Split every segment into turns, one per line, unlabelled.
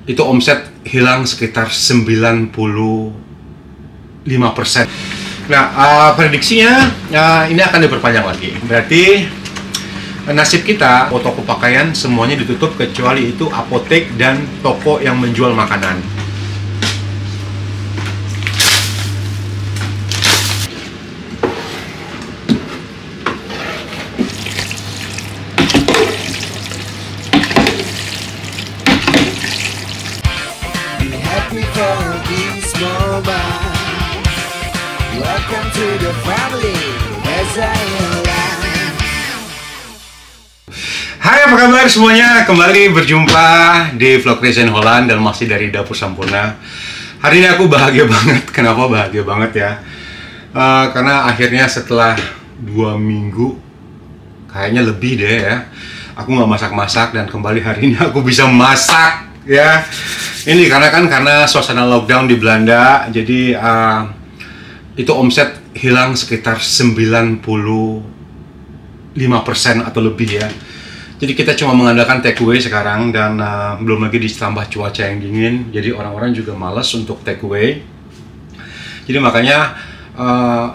itu omset hilang sekitar 95%. Nah, prediksinya ini akan diperpanjang lagi. Berarti nasib kita, toko pakaian semuanya ditutup kecuali itu apotek dan toko yang menjual makanan.
Welcome to the family, as I am.
Hai, apa kabar semuanya? Kembali berjumpa di vlog Rezen Holland dan masih dari Dapur Sampurna. Hari ini aku bahagia banget. Kenapa bahagia banget ya? Karena akhirnya setelah 2 minggu, kayaknya lebih deh ya, aku nggak masak-masak dan kembali hari ini aku bisa masak ya. Ini karena suasana lockdown di Belanda, jadi itu omset hilang sekitar 95% atau lebih ya. Jadi kita cuma mengandalkan takeaway sekarang dan belum lagi ditambah cuaca yang dingin, jadi orang-orang juga malas untuk takeaway. Jadi makanya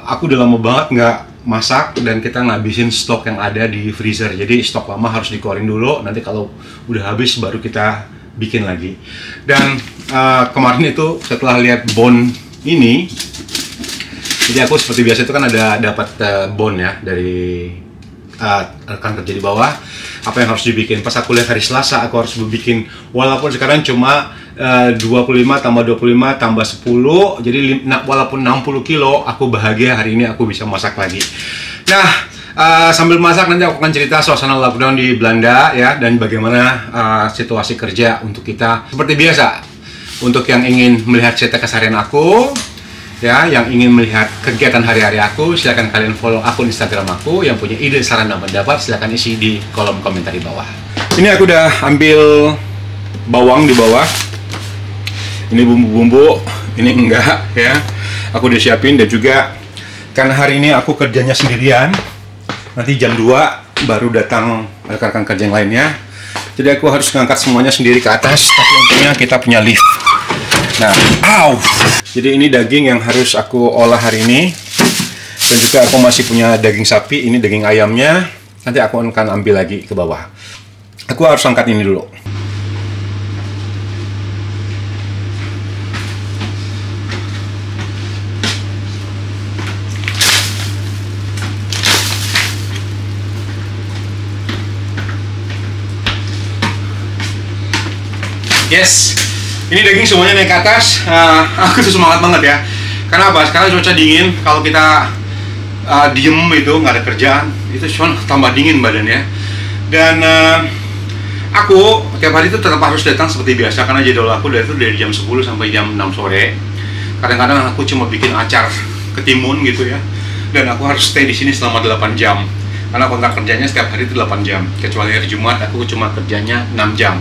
aku udah lama banget nggak masak dan kita ngabisin stok yang ada di freezer. Jadi stok lama harus dikeluarin dulu, nanti kalau udah habis baru kita bikin lagi. Dan kemarin itu setelah lihat bond ini, jadi aku seperti biasa itu kan ada dapat bond ya dari rekan kerja di bawah, apa yang harus dibikin. Pas aku lihat hari Selasa aku harus bikin, walaupun sekarang cuma 25 tambah 25 tambah 10, jadi walaupun 60 kilo, aku bahagia hari ini aku bisa masak lagi. Nah, sambil masak nanti aku akan cerita suasana lockdown di Belanda ya, dan bagaimana situasi kerja untuk kita. Seperti biasa, untuk yang ingin melihat cerita keseharian aku ya, yang ingin melihat kegiatan hari-hari aku, silahkan kalian follow akun Instagram aku. Yang punya ide, saran, dan pendapat silahkan isi di kolom komentar di bawah. Ini aku udah ambil bawang di bawah, ini bumbu-bumbu, ini enggak ya, aku udah siapin. Dan juga karena hari ini aku kerjanya sendirian, nanti jam 2 baru datang rekan-rekan kerja yang lainnya, jadi aku harus ngangkat semuanya sendiri ke atas. Tapi untungnya kita punya lift. Nah, jadi ini daging yang harus aku olah hari ini. Dan juga aku masih punya daging sapi, ini daging ayamnya. Nanti aku akan ambil lagi ke bawah. Aku harus angkat ini dulu. Yes, ini daging semuanya naik ke atas. Aku tuh semangat banget ya. Karena apa? Sekarang cuaca dingin. Kalau kita diem itu nggak ada kerjaan, itu cuma tambah dingin badannya. Dan aku tiap hari itu tetap harus datang seperti biasa, karena jadwal aku dari jam 10 sampai jam 6 sore. Kadang-kadang aku cuma bikin acar ketimun gitu ya. Dan aku harus stay di sini selama 8 jam. Karena kontrak kerjanya setiap hari itu 8 jam. Kecuali hari Jumat aku cuma kerjanya 6 jam.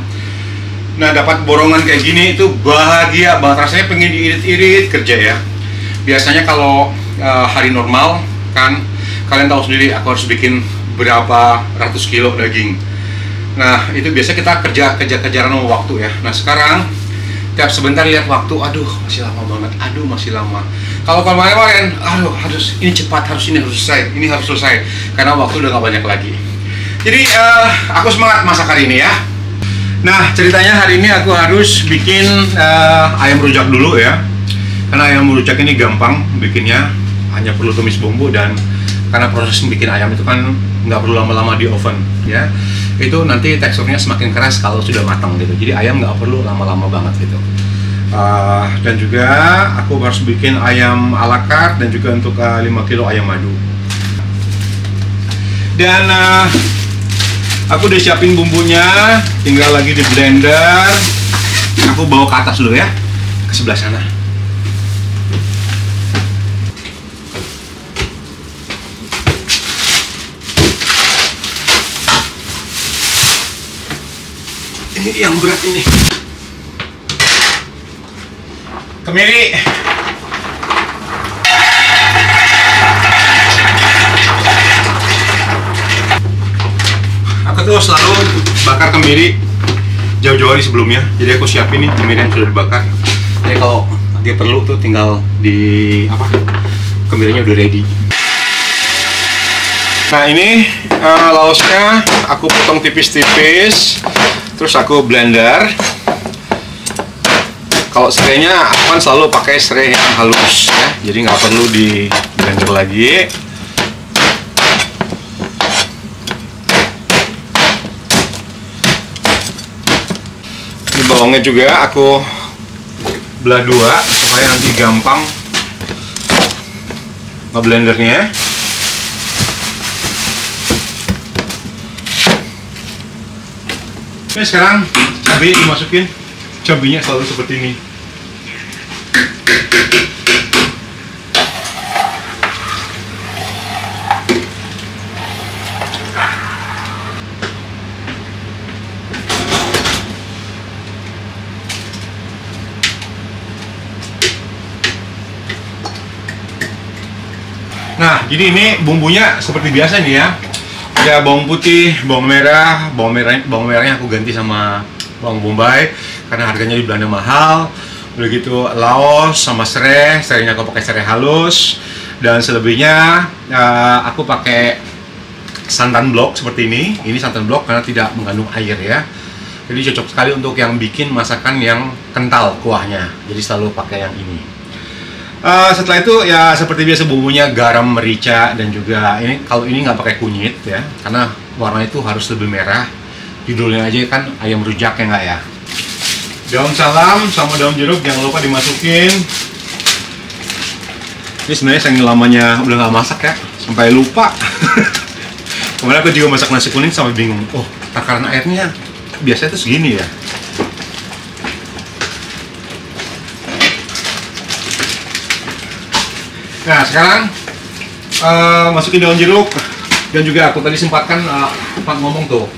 Nah, dapat borongan kayak gini itu bahagia banget, rasanya pengen diirit-irit kerja ya. Biasanya kalau hari normal kan, kalian tahu sendiri aku harus bikin berapa ratus kilo daging. Nah, itu biasa kita kejar-kejaran sama waktu ya. Nah, sekarang tiap sebentar lihat waktu, aduh masih lama banget, aduh masih lama. Kalau kemarin, aduh harus ini cepat, ini harus selesai, karena waktu udah gak banyak lagi. Jadi aku semangat masak hari ini ya. Nah, ceritanya hari ini aku harus bikin ayam rujak dulu ya. Karena ayam rujak ini gampang bikinnya, hanya perlu tumis bumbu. Dan karena proses bikin ayam itu kan nggak perlu lama-lama di oven ya. Itu nanti teksturnya semakin keras kalau sudah matang gitu. Jadi ayam nggak perlu lama-lama banget gitu. Dan juga aku harus bikin ayam ala carte dan juga untuk 5 kilo ayam madu. Dan aku udah siapin bumbunya, tinggal lagi di blender. Aku bawa ke atas dulu ya, ke sebelah sana. Ini yang berat ini. Kemiri. Aku tuh selalu bakar kemiri jauh-jauh hari sebelumnya. Jadi aku siapin nih cemil yang sudah dibakar. Jadi kalau dia perlu tuh tinggal di kemirinya udah ready. Nah ini laosnya aku potong tipis-tipis, terus aku blender. Kalau serainya aku kan selalu pakai serai yang halus ya, jadi nggak perlu di blender lagi. Ini bawangnya juga aku belah dua supaya nanti gampang ngeblendernya. Oke, sekarang cabai dimasukin. Cabainya selalu seperti ini. Nah, jadi ini bumbunya seperti biasa nih ya. Ada bawang putih, bawang merahnya aku ganti sama bawang bombay karena harganya di Belanda mahal. Udah gitu laos sama serainya aku pakai serai halus, dan selebihnya aku pakai santan blok seperti ini. Ini santan blok karena tidak mengandung air ya. Jadi cocok sekali untuk yang bikin masakan yang kental kuahnya. Jadi selalu pakai yang ini. Setelah itu ya seperti biasa bumbunya garam, merica, dan juga ini kalau ini nggak pakai kunyit ya, karena warna itu harus lebih merah. Judulnya aja kan ayam rujak ya nggak ya. Daun salam sama daun jeruk jangan lupa dimasukin. Ini sebenarnya saking lamanya udah nggak masak ya, sampai lupa. Kemarin aku juga masak nasi kuning sampai bingung. Oh, takaran airnya biasanya tuh segini ya. Nah sekarang masukin daun jeruk, dan juga aku tadi sempat ngomong tuh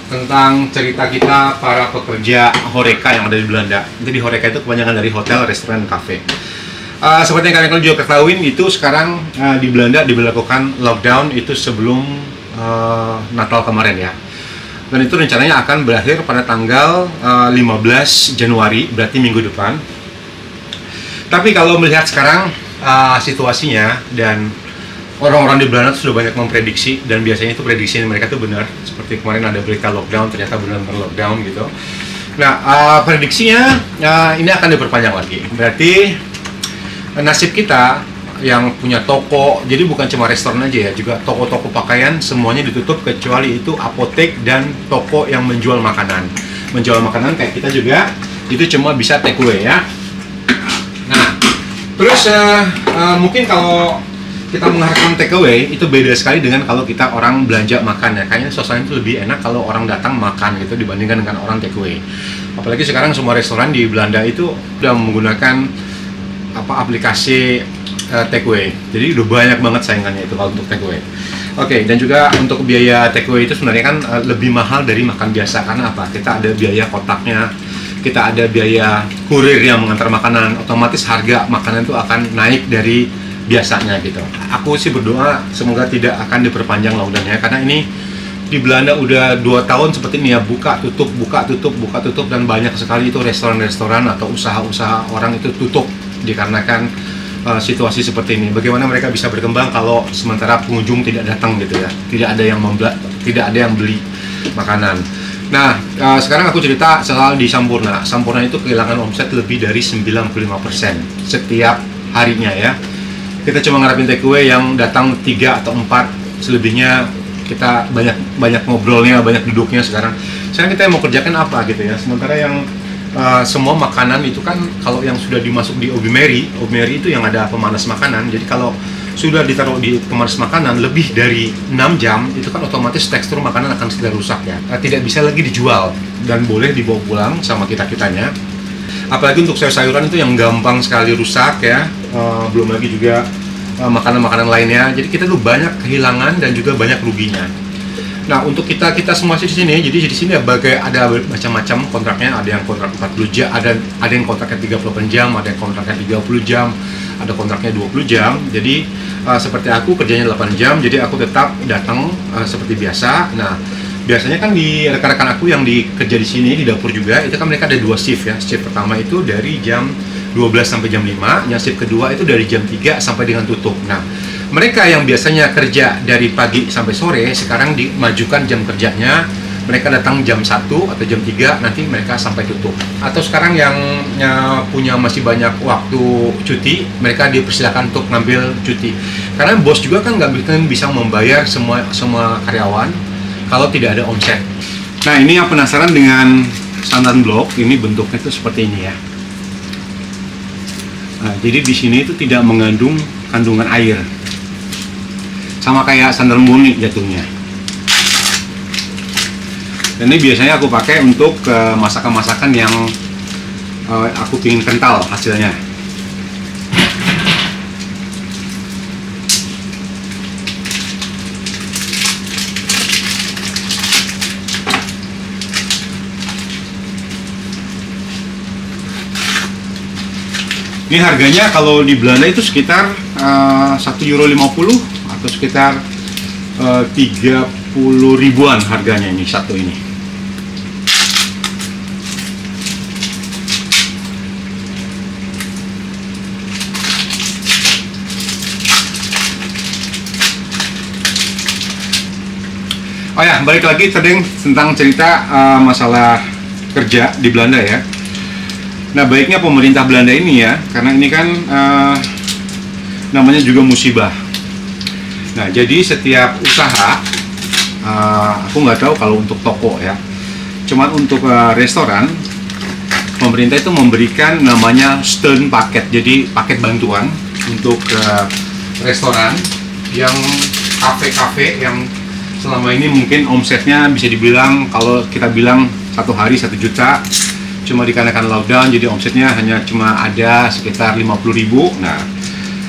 tentang cerita kita para pekerja Horeca yang ada di Belanda. Jadi Horeca itu kepanjangan dari hotel, restoran, cafe. Seperti yang kalian juga ketahuin itu sekarang di Belanda diberlakukan lockdown itu sebelum Natal kemarin ya. Dan itu rencananya akan berakhir pada tanggal 15 Januari, berarti minggu depan. Tapi kalau melihat sekarang situasinya dan orang-orang di Belanda sudah banyak memprediksi, dan biasanya itu prediksi mereka tuh benar. Seperti kemarin ada berita lockdown, ternyata benar-benar lockdown gitu. Nah, prediksinya ini akan diperpanjang lagi. Berarti nasib kita yang punya toko, jadi bukan cuma restoran aja ya, juga toko-toko pakaian semuanya ditutup kecuali itu apotek dan toko yang menjual makanan. Menjual makanan kayak kita juga itu cuma bisa take away ya. Terus mungkin kalau kita mengharapkan take away itu beda sekali dengan kalau kita orang belanja makan ya. Kayaknya suasana itu lebih enak kalau orang datang makan gitu dibandingkan dengan orang take away. Apalagi sekarang semua restoran di Belanda itu udah menggunakan aplikasi take away. Jadi udah banyak banget saingannya itu kalau untuk take away. Oke, dan juga untuk biaya take away itu sebenarnya kan lebih mahal dari makan biasa. Karena apa? Kita ada biaya kotaknya, kita ada biaya kurir yang mengantar makanan, otomatis harga makanan itu akan naik dari biasanya gitu. Aku sih berdoa semoga tidak akan diperpanjang lockdownnya, karena ini di Belanda udah 2 tahun seperti ini ya, buka tutup, dan banyak sekali itu restoran-restoran atau usaha-usaha orang itu tutup dikarenakan situasi seperti ini. Bagaimana mereka bisa berkembang kalau sementara pengunjung tidak datang gitu ya, tidak ada yang beli makanan. Nah, sekarang aku cerita soal di Sampurna. Sampurna itu kehilangan omset lebih dari 95% setiap harinya ya. Kita cuma ngarepin takeaway yang datang 3 atau 4, selebihnya kita banyak ngobrolnya, banyak duduknya sekarang. Sekarang kita mau kerjakan apa gitu ya. Sementara yang semua makanan itu kan kalau yang sudah dimasuk di Obimeri itu yang ada pemanas makanan. Jadi kalau sudah ditaruh di pemanas makanan lebih dari 6 jam, itu kan otomatis tekstur makanan akan segera rusak ya. Tidak bisa lagi dijual dan boleh dibawa pulang sama kita-kitanya. Apalagi untuk sayur-sayuran itu yang gampang sekali rusak ya. Belum lagi juga makanan-makanan lainnya. Jadi kita tuh banyak kehilangan dan juga banyak ruginya. Nah, untuk kita semua di sini, jadi di sini ada macam-macam kontraknya. Ada yang kontrak 40 jam, ada yang kontraknya 38 jam, ada yang kontraknya 30 jam, ada kontraknya 20 jam. Jadi seperti aku kerjanya 8 jam, jadi aku tetap datang seperti biasa. Nah, biasanya kan di rekan-rekan aku yang kerja di sini di dapur juga, itu kan mereka ada 2 shift ya. Shift pertama itu dari jam 12 sampai jam 5, yang shift kedua itu dari jam 3 sampai dengan tutup. Nah, mereka yang biasanya kerja dari pagi sampai sore, sekarang dimajukan jam kerjanya. Mereka datang jam 1 atau jam 3, nanti mereka sampai tutup. Atau sekarang yang punya masih banyak waktu cuti, mereka dipersilakan untuk ngambil cuti. Karena bos juga kan nggak bisa membayar semua karyawan kalau tidak ada omset. Nah, ini yang penasaran dengan santan blok, ini bentuknya itu seperti ini ya. Nah, jadi di sini itu tidak mengandung kandungan air, sama kayak santan murni jatuhnya. Dan ini biasanya aku pakai untuk masakan-masakan yang aku ingin kental hasilnya. Ini harganya kalau di Belanda itu sekitar €1,50 atau sekitar 30 ribuan harganya ini satu ini. Oh ya, balik lagi tadi tentang cerita masalah kerja di Belanda ya. Nah, baiknya pemerintah Belanda ini ya, karena ini kan namanya juga musibah. Nah, jadi setiap usaha, aku nggak tahu kalau untuk toko ya, cuman untuk restoran, pemerintah itu memberikan namanya Steun paket, jadi paket bantuan untuk restoran yang kafe-kafe yang selama ini mungkin omsetnya bisa dibilang, kalau kita bilang satu hari 1 juta, cuma dikarenakan lockdown jadi omsetnya hanya cuma ada sekitar 50.000. Nah,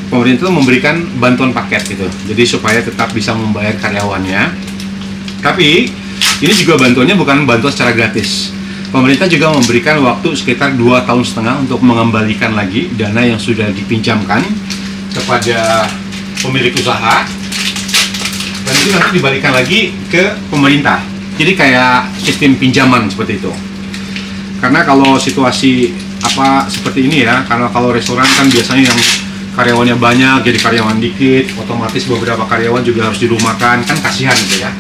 pemerintah memberikan bantuan paket gitu, jadi supaya tetap bisa membayar karyawannya. Tapi ini juga bantuannya bukan bantuan secara gratis. Pemerintah juga memberikan waktu sekitar 2,5 tahun untuk mengembalikan lagi dana yang sudah dipinjamkan kepada pemilik usaha, dan itu nanti dibalikan lagi ke pemerintah. Jadi kayak sistem pinjaman seperti itu. Karena kalau situasi seperti ini ya, karena kalau restoran kan biasanya yang karyawannya banyak, jadi karyawan dikit, otomatis beberapa karyawan juga harus dirumahkan, kan kasihan gitu ya.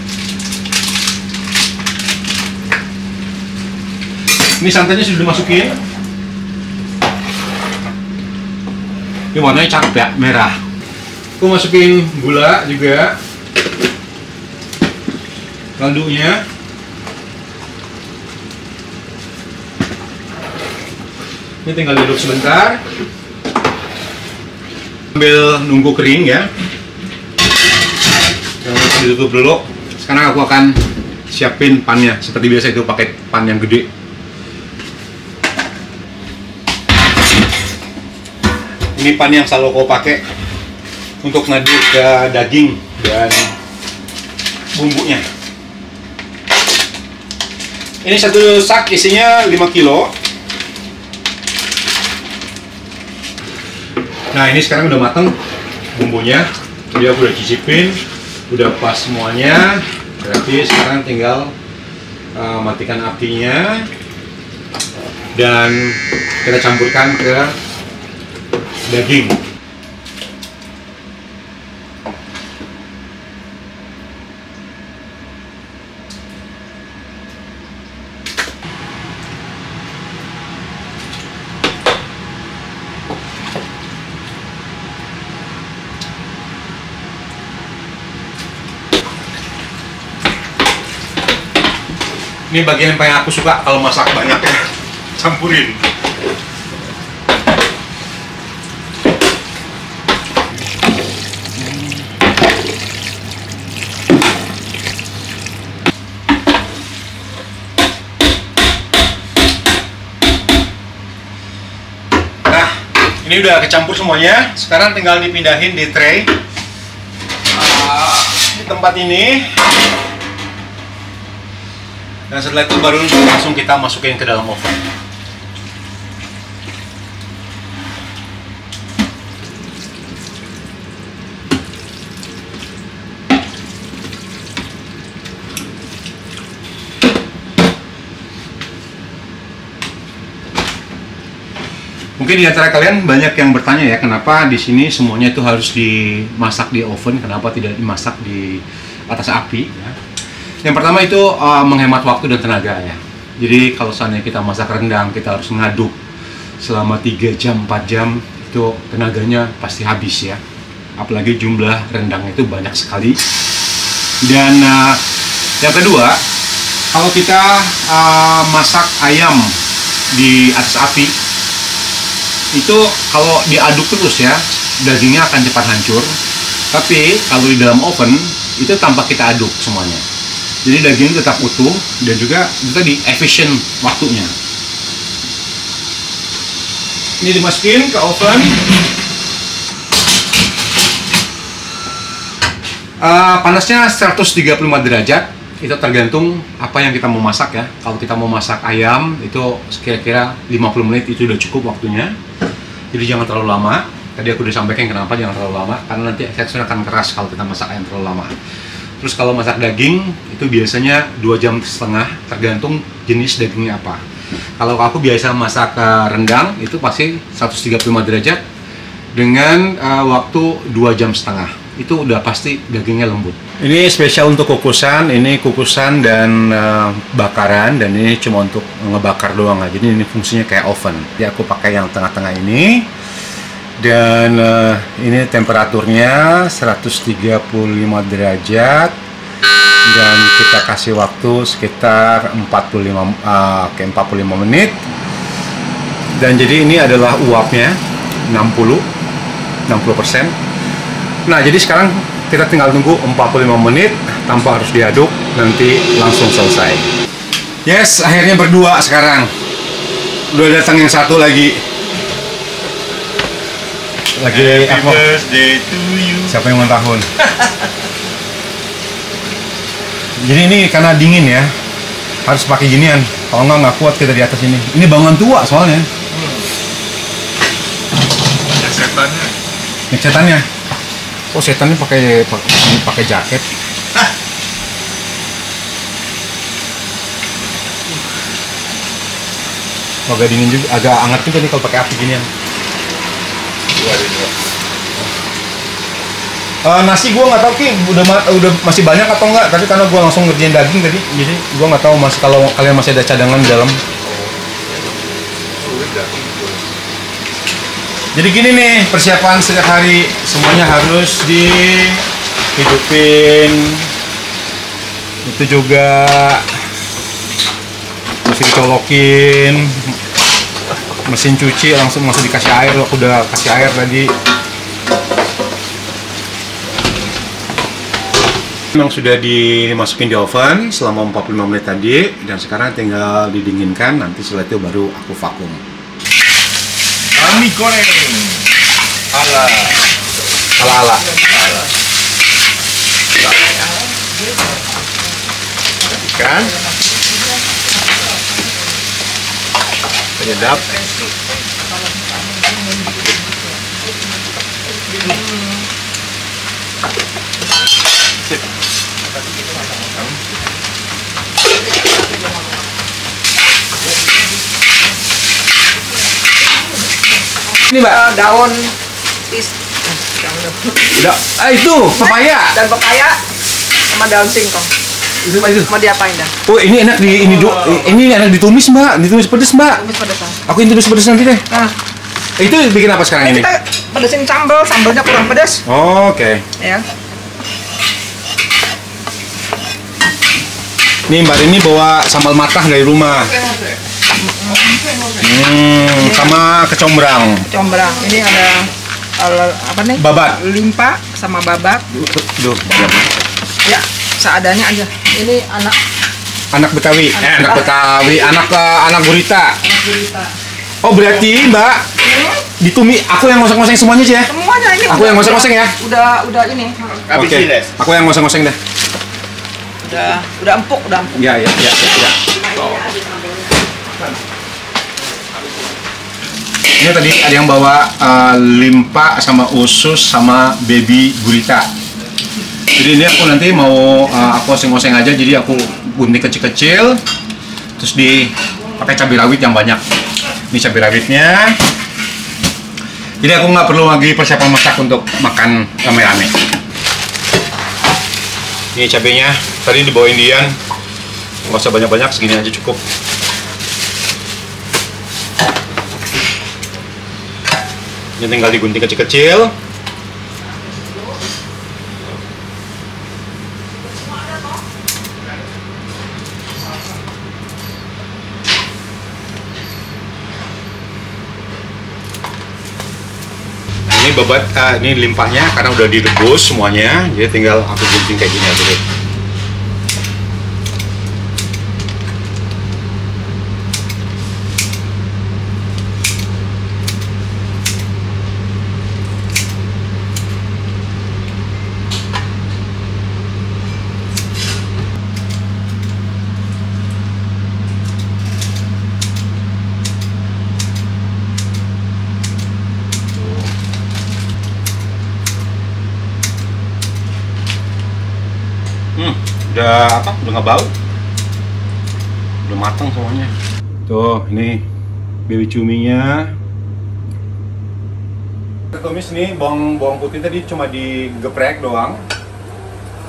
Ini santannya sudah dimasukin. Ini warnanya cakep ya, merah. Aku masukin gula juga, kaldunya. Ini tinggal diaduk sebentar, sambil nunggu kering ya. Jangan ditutup dulu. Sekarang aku akan siapin pannya. Seperti biasa itu pakai pan yang gede. Ini pan yang selalu aku pakai untuk ngaduk ke daging dan bumbunya. Ini satu sak isinya 5 kilo. Nah, ini sekarang udah mateng bumbunya, dia udah cicipin, udah pas semuanya. Berarti sekarang tinggal matikan apinya dan kita campurkan ke daging. Ini bagian yang paling aku suka kalau masak banyak ya, campurin. Nah, ini udah kecampur semuanya. Sekarang tinggal dipindahin di tray di tempat ini. Dan setelah itu baru langsung kita masukin ke dalam oven. Mungkin di antara kalian banyak yang bertanya ya, kenapa di sini semuanya itu harus dimasak di oven, kenapa tidak dimasak di atas api ya. Yang pertama itu menghemat waktu dan tenaga ya. Jadi kalau seandainya kita masak rendang, kita harus mengaduk selama 3 jam, 4 jam, itu tenaganya pasti habis ya. Apalagi jumlah rendang itu banyak sekali. Dan yang kedua, kalau kita masak ayam di atas api, itu kalau diaduk terus ya, dagingnya akan cepat hancur. Tapi kalau di dalam oven, itu tanpa kita aduk semuanya. Jadi daging tetap utuh dan juga itu tadi efisien waktunya. Ini dimasukin ke oven. Panasnya 135 derajat. Itu tergantung apa yang kita mau masak ya. Kalau kita mau masak ayam itu kira-kira 50 menit itu udah cukup waktunya. Jadi jangan terlalu lama. Tadi aku udah sampaikan kenapa jangan terlalu lama, karena nanti teksturnya akan keras kalau kita masak ayam terlalu lama. Terus kalau masak daging itu biasanya 2 jam setengah, tergantung jenis dagingnya apa. Kalau aku biasa masak rendang itu pasti 135 derajat dengan waktu 2 jam setengah. Itu udah pasti dagingnya lembut. Ini spesial untuk kukusan, ini kukusan dan bakaran, dan ini cuma untuk ngebakar doang aja. Jadi ini fungsinya kayak oven. Jadi aku pakai yang tengah-tengah ini. Dan ini temperaturnya 135 derajat dan kita kasih waktu sekitar 45 menit. Dan jadi ini adalah uapnya 60%. Nah, jadi sekarang kita tinggal tunggu 45 menit tanpa harus diaduk, nanti langsung selesai. Yes, akhirnya berdua sekarang. Udah datang yang satu lagi. Happy birthday to you. Siapa yang ulang tahun? Jadi ini karena dingin ya, harus pakai ginian. Kalau nggak kuat kita di atas ini. Ini bangunan tua soalnya.
Banyak setannya.
Ini setannya. Oh, setannya pakai jaket. Agak dingin juga, agak hangat juga nih kalau pakai api ginian. Nasi gue nggak tahu Ki udah masih banyak atau enggak, tapi karena gue langsung ngerjain daging tadi, jadi gue nggak tahu masih, kalau kalian masih ada cadangan di dalam. Jadi gini nih persiapan setiap hari, semuanya harus dihidupin. Itu juga mesti dicolokin. Mesin cuci langsung dikasih air, aku udah kasih air tadi. Memang sudah dimasukin di oven selama 45 menit tadi, dan sekarang tinggal didinginkan, nanti setelah itu baru aku vakum.
Kami goreng ala ikan penyedap. Sip.
Ini Mbak,
daun
itu pepaya
dan pepaya sama daun singkong.
itu
Mau diapain dah?
Oh, ini enak ini enak ditumis Mbak, ditumis pedes Mbak.
Tumis pedesan.
Aku yang tumis pedes nanti deh.
Nah,
Itu bikin apa sekarang ini?
kita pedesin sambalnya kurang pedes.
Oh, oke.
Ya.
Nih Mbak ini bawa sambal matah dari rumah. Sama kecombrang.
Combrang. Ini ada apa nih?
Babat.
Limpa sama babat.
Duh,
Ya, seadanya aja. Ini
anak Betawi. Anak Betawi, anak gurita.
gurita.
Oh, berarti Mbak ditumi, aku yang ngoseng-ngoseng semuanya sih ya?
Semuanya ini.
Aku yang ngoseng-ngoseng ya?
Udah ini.
Oke. Aku yang ngoseng-ngoseng deh.
Udah empuk.
Ya. Ini tadi ada yang bawa limpa sama usus sama baby gurita. Jadi ini aku nanti mau aku oseng-oseng aja, jadi aku gunting kecil-kecil, terus pakai cabai rawit yang banyak. Ini cabai rawitnya, Jadi aku nggak perlu lagi persiapan masak untuk makan rame-rame. Ini cabenya tadi dibawain Dian, nggak usah banyak-banyak, segini aja cukup. Ini tinggal digunting kecil-kecil. Ini babat, ini limpahnya karena udah direbus semuanya, jadi tinggal aku gunting kayak gini aja deh. Udah apa? Udah nggak bau? Udah matang semuanya. Tuh, ini baby cuminya. Kita tumis nih bawang putih tadi cuma digeprek doang.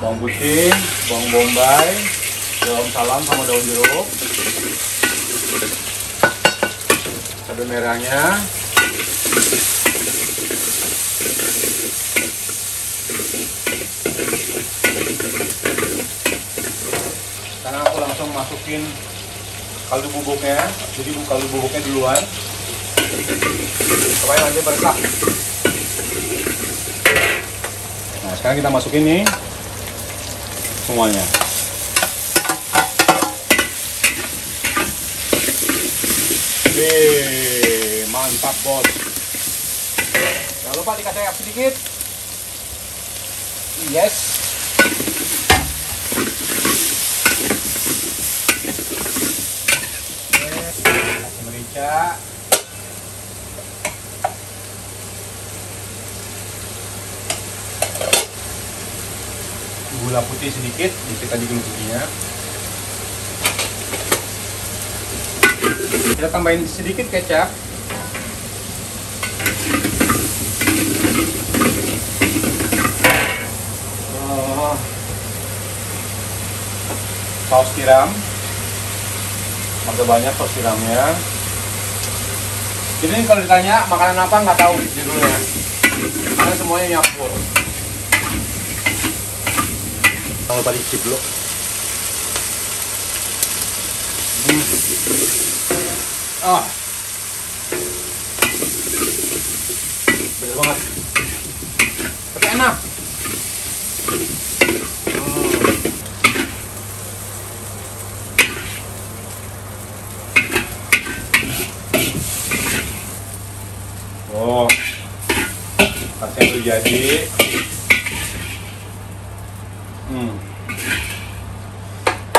Bawang putih, bawang bombay, daun salam sama daun jeruk. Cabai merahnya. Karena aku langsung masukin kaldu bubuknya, jadi kaldu bubuknya duluan supaya nanti meresap. Nah, sekarang kita masukin nih semuanya. Wih, mantap bos. Jangan lupa dikasih air sedikit. Yes. Merica, gula putih sedikit, kita tadi gula putihnya. Kita tambahin sedikit kecap. Saus tiram. Agak banyak saus tiramnya. Jadi kalau ditanya makanan apa nggak tahu judulnya, karena semuanya nyampur. Jangan lupa dicip dulu. Bener banget, tapi enak. Oh, pasnya udah jadi.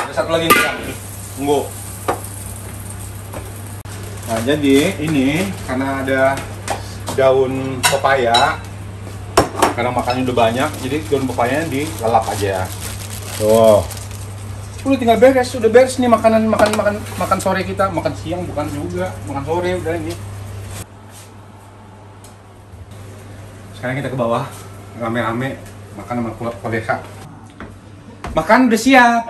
Ada satu lagi nih, tunggu. Nah, jadi ini karena ada daun pepaya, karena makannya udah banyak, jadi daun pepayanya dilalap aja. Tuh, udah tinggal beres, udah beres nih makan sore kita, makan siang bukan juga, makan sore udah ini. Sekarang kita ke bawah, rame-rame makan sama kolega. Makan udah siap.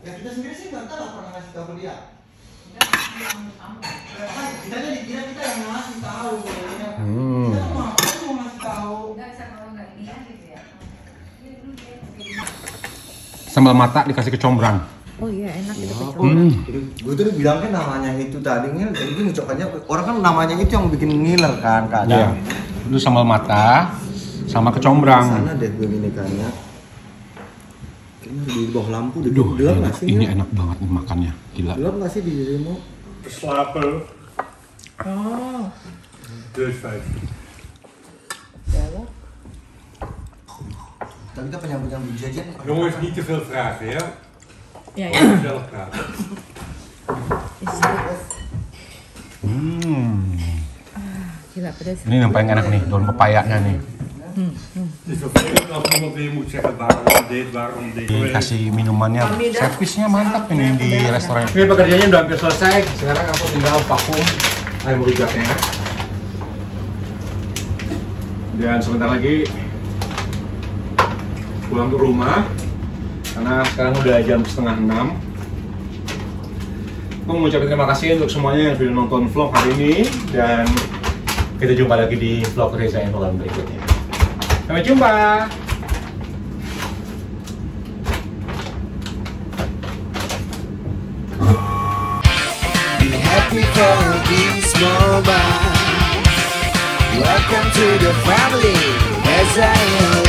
Ya kita sendiri sih nggak tahu pernah ngasih tahu dia. Kita jadi kira kita yang ngasih tahu. Kita mau ngasih tahu.
Sambal mata dikasih kecombrang.
Oh iya, enak itu kecombrang.
Gue tuh bilang kan namanya itu tadinya, jadi gue ngucapkannya orang kan namanya itu yang bikin ngiler kan kadang.
Iya. Itu sambal mata sama kecombrang.
Sana deh gue ini kayaknya. Kayaknya di bawah lampu deh.
Duh,
Gelap nggak sih?
ini enak banget nih makannya, gila.
Gelap nggak sih di dirimu?
Slapen.
Oh.
Dus 5.
Tapi kita penyambut jajan.
Jongens, niet te veel vragen, ja?
Ya, ya.
Zelf praten.
Gila pedas.
Ini yang paling enak nih, daun pepayanya nih.
is vervelend als iemand weer moet zeggen waarom dit.
Dikasih minumannya, servisnya mantap ini di restoran. Ini pekerjaannya udah hampir selesai. Sekarang aku tinggal vakum ayam rujaknya. Dan sebentar lagi pulang ke rumah karena sekarang udah jam 5:30. Aku mau ucapin terima kasih untuk semuanya yang sudah nonton vlog hari ini, dan kita jumpa lagi di vlog Reza Enolan berikutnya. Sampai jumpa.
Be happy for this moment. Welcome to the family, as I am.